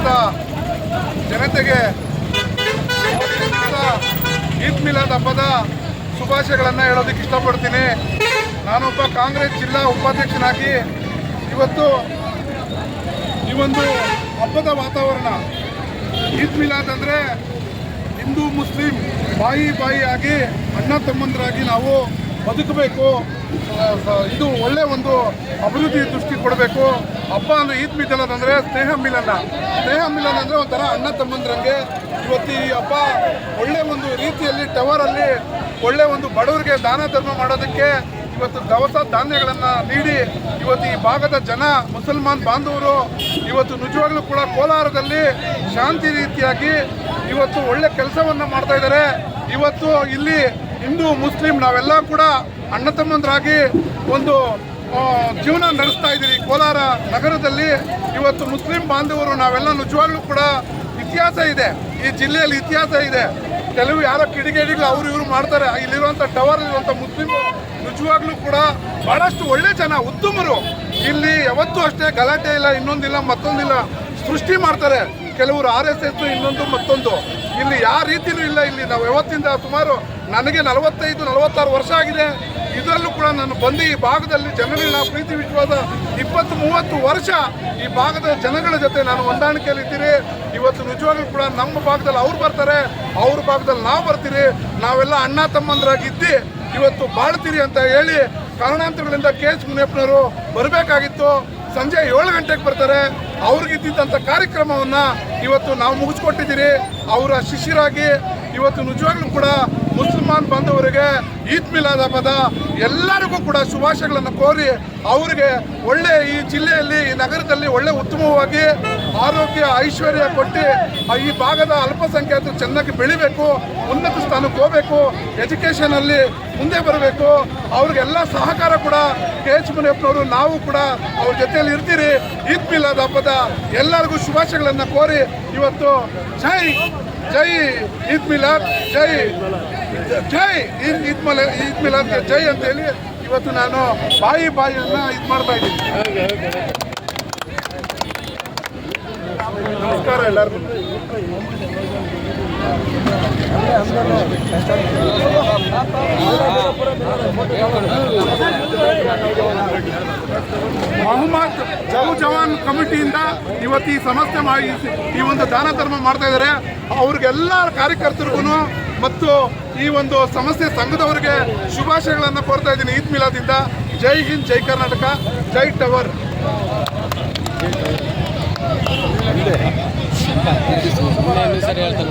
ಭಾರತದ ಜನತೆಗೆ ಈದ್ ಮಿಲಾದ್ ಹಬ್ಬದ ಶುಭಾಶಯಗಳನ್ನು ಹೇಳೋದಕ್ಕೆ ಇಷ್ಟಪಡ್ತೀನಿ. ನಾನೊಬ್ಬ ಕಾಂಗ್ರೆಸ್ ಜಿಲ್ಲಾ ಉಪಾಧ್ಯಕ್ಷನಾಗಿ ಇವತ್ತು ಈ ಒಂದು ಹಬ್ಬದ ವಾತಾವರಣ, ಈದ್ ಮಿಲಾದ್ ಅಂದರೆ ಹಿಂದೂ ಮುಸ್ಲಿಂ ಬಾಯಿ ಆಗಿ ಅಣ್ಣ ತಮ್ಮಂದರಾಗಿ ನಾವು ಬದುಕಬೇಕು. ಇದು ಒಳ್ಳೆ ಒಂದು ಅಭಿವೃದ್ಧಿ ದೃಷ್ಟಿ ಕೊಡಬೇಕು. ಹಬ್ಬ ಅಂದರೆ ಈದ್ ಮಿಲಾದ್ ಅಂದರೆ ಸ್ನೇಹ ಮಿಲನ ಅಂದರೆ ಒಂಥರ ಅಣ್ಣ ತಮ್ಮಂದ್ರಂಗೆ ಇವತ್ತು ಈ ಹಬ್ಬ ಒಳ್ಳೆ ಒಂದು ರೀತಿಯಲ್ಲಿ ಟವರಲ್ಲಿ ಒಳ್ಳೆ ಒಂದು ಬಡವರಿಗೆ ದಾನ ಧರ್ಮ ಮಾಡೋದಕ್ಕೆ ಇವತ್ತು ದವಸ ಧಾನ್ಯಗಳನ್ನು ನೀಡಿ ಇವತ್ತು ಈ ಭಾಗದ ಜನ ಮುಸಲ್ಮಾನ್ ಬಾಂಧವರು ಇವತ್ತು ನಿಜವಾಗ್ಲೂ ಕೂಡ ಕೋಲಾರದಲ್ಲಿ ಶಾಂತಿ ರೀತಿಯಾಗಿ ಇವತ್ತು ಒಳ್ಳೆ ಕೆಲಸವನ್ನು ಮಾಡ್ತಾ ಇದ್ದಾರೆ. ಇವತ್ತು ಇಲ್ಲಿ ಹಿಂದೂ ಮುಸ್ಲಿಂ ನಾವೆಲ್ಲ ಕೂಡ ಅಣ್ಣ ತಮ್ಮಂದರಾಗಿ ಒಂದು ಜೀವನ ನಡೆಸ್ತಾ ಇದ್ದೀರಿ. ಕೋಲಾರ ನಗರದಲ್ಲಿ ಇವತ್ತು ಮುಸ್ಲಿಂ ಬಾಂಧವರು ನಾವೆಲ್ಲ ನಿಜವಾಗ್ಲೂ ಕೂಡ ಇತಿಹಾಸ ಇದೆ, ಈ ಜಿಲ್ಲೆಯಲ್ಲಿ ಇತಿಹಾಸ ಇದೆ. ಕೆಲವು ಯಾರೋ ಕಿಡಿಗೇಡಿಗಳು ಅವರು ಇವರು ಮಾಡ್ತಾರೆ. ಇಲ್ಲಿರುವಂಥ ಟವರ್ ಇರುವಂಥ ಮುಸ್ಲಿಮ್ ನಿಜವಾಗ್ಲೂ ಕೂಡ ಬಹಳಷ್ಟು ಒಳ್ಳೆ ಜನ, ಉತ್ತಮರು. ಇಲ್ಲಿ ಯಾವತ್ತೂ ಅಷ್ಟೇ ಗಲಾಟೆ ಇಲ್ಲ, ಇನ್ನೊಂದಿಲ್ಲ ಮತ್ತೊಂದಿಲ್ಲ, ಸೃಷ್ಟಿ ಮಾಡ್ತಾರೆ. ಕೆಲವರು RSS ಇನ್ನೊಂದು ಮತ್ತೊಂದು, ಇಲ್ಲಿ ಯಾವ ರೀತಿಯೂ ಇಲ್ಲ. ಇಲ್ಲಿ ನಾವು ಯಾವತ್ತಿಂದ ಸುಮಾರು ನನಗೆ 45-46 ವರ್ಷ ಆಗಿದೆ. ಇದರಲ್ಲೂ ಕೂಡ ನಾನು ಬಂದು ಈ ಭಾಗದಲ್ಲಿ ಜನರಲ್ಲಿ ನಾವು ಪ್ರೀತಿ ವಿಶ್ವಾಸ 20-30 ವರ್ಷ ಈ ಭಾಗದ ಜನಗಳ ಜೊತೆ ನಾನು ಹೊಂದಾಣಿಕೆಯಲ್ಲಿದ್ದೀನಿ. ಇವತ್ತು ನಿಜವಾಗ್ಲೂ ಕೂಡ ನಮ್ಮ ಭಾಗದಲ್ಲಿ ಅವ್ರು ಬರ್ತಾರೆ, ಅವ್ರ ಭಾಗದಲ್ಲಿ ನಾವು ಬರ್ತೀರಿ. ನಾವೆಲ್ಲ ಅಣ್ಣ ತಮ್ಮಂದರಾಗಿದ್ದು ಇವತ್ತು ಬಾಳ್ತೀರಿ ಅಂತ ಹೇಳಿ ಕಾರಣಾಂತರಗಳಿಂದ KH ಮುನಿಯಪ್ಪನವರು ಬರಬೇಕಾಗಿತ್ತು. ಸಂಜೆ 7 ಗಂಟೆಗೆ ಬರ್ತಾರೆ. ಅವ್ರಿಗಿದ್ದಂಥ ಕಾರ್ಯಕ್ರಮವನ್ನು ಇವತ್ತು ನಾವು ಮುಗಿಸ್ಕೊಟ್ಟಿದ್ದೀರಿ. ಅವರ ಶಿಷ್ಯರಾಗಿ ಇವತ್ತು ನಿಜವಾಗ್ಲೂ ಕೂಡ ಮುಸಲ್ಮಾನ್ ಬಾಂಧವರಿಗೆ ಈದ್ ಮಿಲಾದ್ ಹಬ್ಬದ ಎಲ್ಲರಿಗೂ ಕೂಡ ಶುಭಾಶಯಗಳನ್ನು ಕೋರಿ ಅವರಿಗೆ ಒಳ್ಳೆ ಈ ಜಿಲ್ಲೆಯಲ್ಲಿ ಈ ನಗರದಲ್ಲಿ ಒಳ್ಳೆ ಉತ್ತಮವಾಗಿ ಆರೋಗ್ಯ ಐಶ್ವರ್ಯ ಕೊಟ್ಟು ಈ ಭಾಗದ ಅಲ್ಪಸಂಖ್ಯಾತರು ಚೆನ್ನಾಗಿ ಬೆಳಿಬೇಕು, ಉನ್ನತ ಸ್ಥಾನಕ್ಕೆ ಹೋಗಬೇಕು, ಎಜುಕೇಷನಲ್ಲಿ ಮುಂದೆ ಬರಬೇಕು. ಅವ್ರಿಗೆಲ್ಲ ಸಹಕಾರ ಕೂಡ KH ಮುನಿಯಪ್ಪನವರು ನಾವು ಕೂಡ ಅವ್ರ ಜೊತೆಯಲ್ಲಿ ಇರ್ತೀರಿ. ಈದ್ ಮಿಲಾದ್ ಹಬ್ಬದ ಎಲ್ಲರಿಗೂ ಶುಭಾಶಯಗಳನ್ನು ಕೋರಿ ಇವತ್ತು ಜೈ ಈದ್ ಮಿಲಾದ್, ಜೈ ಈದ್ ಮಿಲಾದ್ಗೆ ಜೈ ಅಂತೇಳಿ ಇವತ್ತು ನಾನು ಬಾಯಿಯನ್ನು ಇದು ಮಾಡ್ತಾ ಇದ್ದೀನಿ. ನಮಸ್ಕಾರ ಎಲ್ಲರಿಗೂ. ಮೊಹಮ್ಮದ್ ಜವಾನ್ ಕಮಿಟಿಯಿಂದ ಇವತ್ತು ಈ ಸಂಸ್ಥೆ ಈ ಒಂದು ದಾನ ಧರ್ಮ ಮಾಡ್ತಾ ಇದ್ದಾರೆ. ಅವ್ರಿಗೆಲ್ಲ ಕಾರ್ಯಕರ್ತರಿಗೂ ಮತ್ತು ಈ ಒಂದು ಸಂಸ್ಥೆ ಸಂಘದವರಿಗೆ ಶುಭಾಶಯಗಳನ್ನು ಕೋರ್ತಾ ಇದ್ದೀನಿ ಈದ್ ಮಿಲಾದಿಂದ. ಜೈ ಹಿಂದ್, ಜೈ ಕರ್ನಾಟಕ, ಜೈ ಟವರ್. ಸರಿ ಹೇಳ್ತಾರೆ.